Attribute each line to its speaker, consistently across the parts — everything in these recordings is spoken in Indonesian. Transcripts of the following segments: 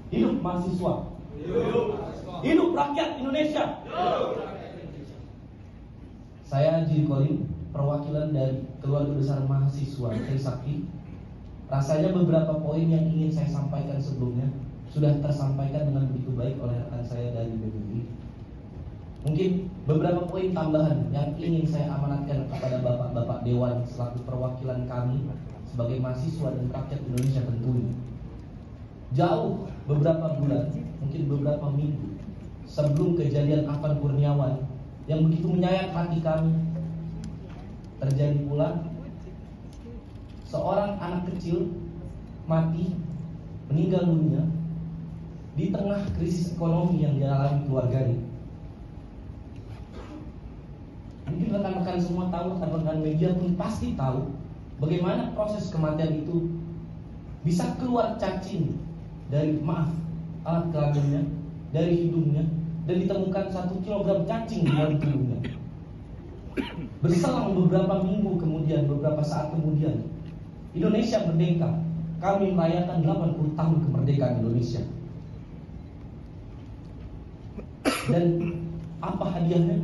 Speaker 1: Hidup mahasiswa. Hidup rakyat Indonesia. Saya Jiri Kolim, perwakilan dari Keluarga Besar Mahasiswa Trisakti. Rasanya beberapa poin yang ingin saya sampaikan sebelumnya sudah tersampaikan dengan begitu baik oleh rekan saya dari BBI. Mungkin beberapa poin tambahan yang ingin saya amanatkan kepada bapak-bapak Dewan selaku perwakilan kami sebagai mahasiswa dan rakyat Indonesia tentunya. Jauh beberapa bulan, mungkin beberapa minggu sebelum kejadian Afan Kurniawan yang begitu menyayat hati kami, terjadi pula seorang anak kecil mati, meninggal dunia di tengah krisis ekonomi yang dialami keluarganya. Mungkin rekan-rekan semua tahu, rekan-rekan media pun pasti tahu bagaimana proses kematian itu bisa keluar cacing dari alat kelaminnya, dari hidungnya, dan ditemukan 1 kilogram cacing di dalam tubuhnya. Berselang beberapa minggu kemudian, beberapa saat kemudian, Indonesia merdeka. Kami merayakan 80 tahun kemerdekaan Indonesia. Dan apa hadiahnya?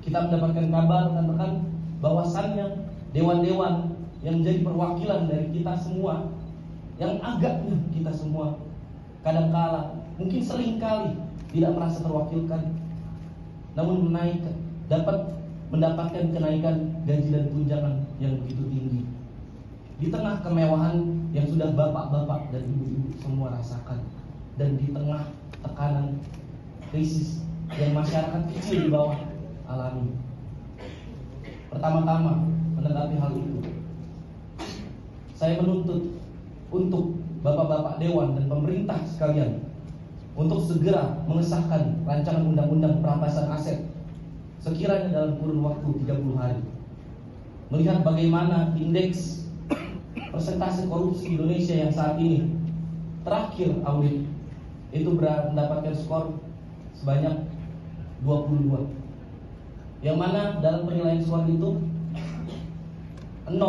Speaker 1: Kita mendapatkan kabar rekan-rekan bahwasannya dewan-dewan yang menjadi perwakilan dari kita semua, yang agaknya kita semua kadangkala, mungkin seringkali tidak merasa terwakilkan, namun dapat mendapatkan kenaikan gaji dan tunjangan yang begitu tinggi di tengah kemewahan yang sudah bapak-bapak dan ibu-ibu semua rasakan, dan di tengah tekanan krisis yang masyarakat kecil di bawah alami. Pertama-tama menanggapi hal itu, saya menuntut untuk bapak-bapak dewan dan pemerintah sekalian untuk segera mengesahkan rancangan undang-undang perampasan aset sekiranya dalam kurun waktu 30 hari. Melihat bagaimana indeks persentase korupsi Indonesia yang saat ini terakhir audit itu mendapatkan skor sebanyak 22, yang mana dalam penilaian skor itu 0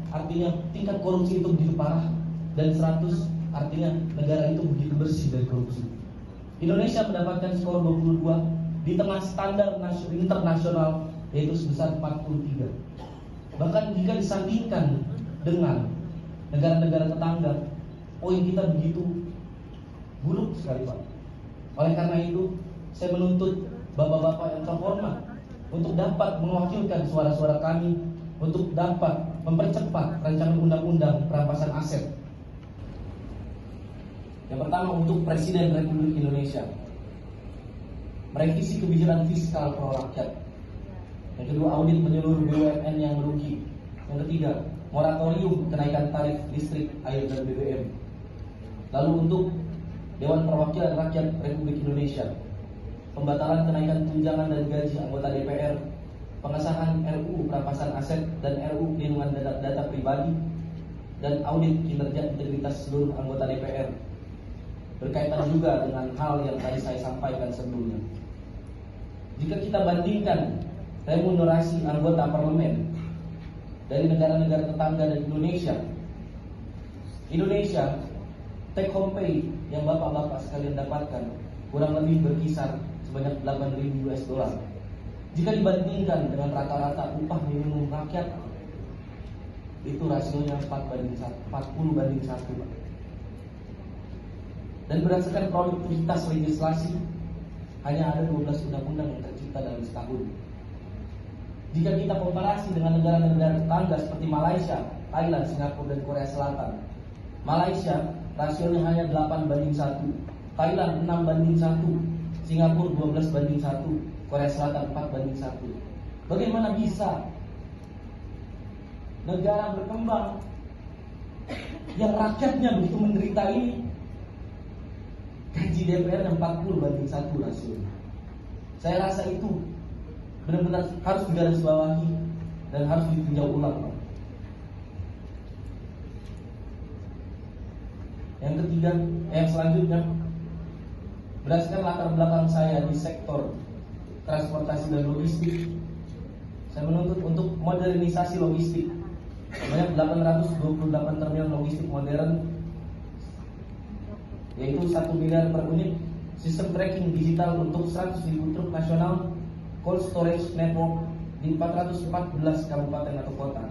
Speaker 1: artinya tingkat korupsi itu begitu parah, dan 100 artinya negara itu begitu bersih dari korupsi. Indonesia mendapatkan skor 22 di tengah standar internasional yaitu sebesar 43. Bahkan jika disandingkan dengan negara-negara tetangga, poin kita begitu buruk sekali, Pak. Oleh karena itu, saya menuntut bapak-bapak yang terhormat untuk dapat mewakilkan suara-suara kami untuk dapat mempercepat rancangan undang-undang perampasan aset. Yang pertama, untuk Presiden Republik Indonesia, merevisi kebijakan fiskal pro rakyat. Yang kedua, audit menyeluruh BUMN yang merugi. Yang ketiga, moratorium kenaikan tarif listrik, air, dan BBM. Lalu untuk Dewan Perwakilan Rakyat Republik Indonesia, pembatalan kenaikan tunjangan dan gaji anggota DPR, pengesahan RUU perampasan aset dan RUU pelindungan data pribadi, dan audit kinerja integritas seluruh anggota DPR. Berkaitan juga dengan hal yang tadi saya sampaikan sebelumnya. Jika kita bandingkan remunerasi anggota parlemen dari negara-negara tetangga dan Indonesia take home pay yang bapak-bapak sekalian dapatkan kurang lebih berkisar sebanyak 8.000 US dollar. Jika dibandingkan dengan rata-rata upah minimum rakyat, itu rasionya 40:1, Pak. Dan berdasarkan produktivitas legislasi, hanya ada 12 undang-undang yang tercipta dalam setahun. Jika kita komparasi dengan negara-negara tetangga seperti Malaysia, Thailand, Singapura, dan Korea Selatan, Malaysia rasionya hanya 8:1, Thailand 6:1, Singapura 12:1, Korea Selatan 4:1. Bagaimana bisa negara berkembang yang rakyatnya begitu menderita ini gaji DPR yang 40:1 rasio? Saya rasa itu benar-benar harus digarisbawahi dan harus ditinjau ulang, Pak. Yang ketiga, yang selanjutnya, berdasarkan latar belakang saya di sektor transportasi dan logistik, saya menuntut untuk modernisasi logistik. Banyak 828 terminal logistik modern yaitu 1 miliar per unit sistem tracking digital untuk 100.000 truk nasional, cold storage network di 414 kabupaten atau kota.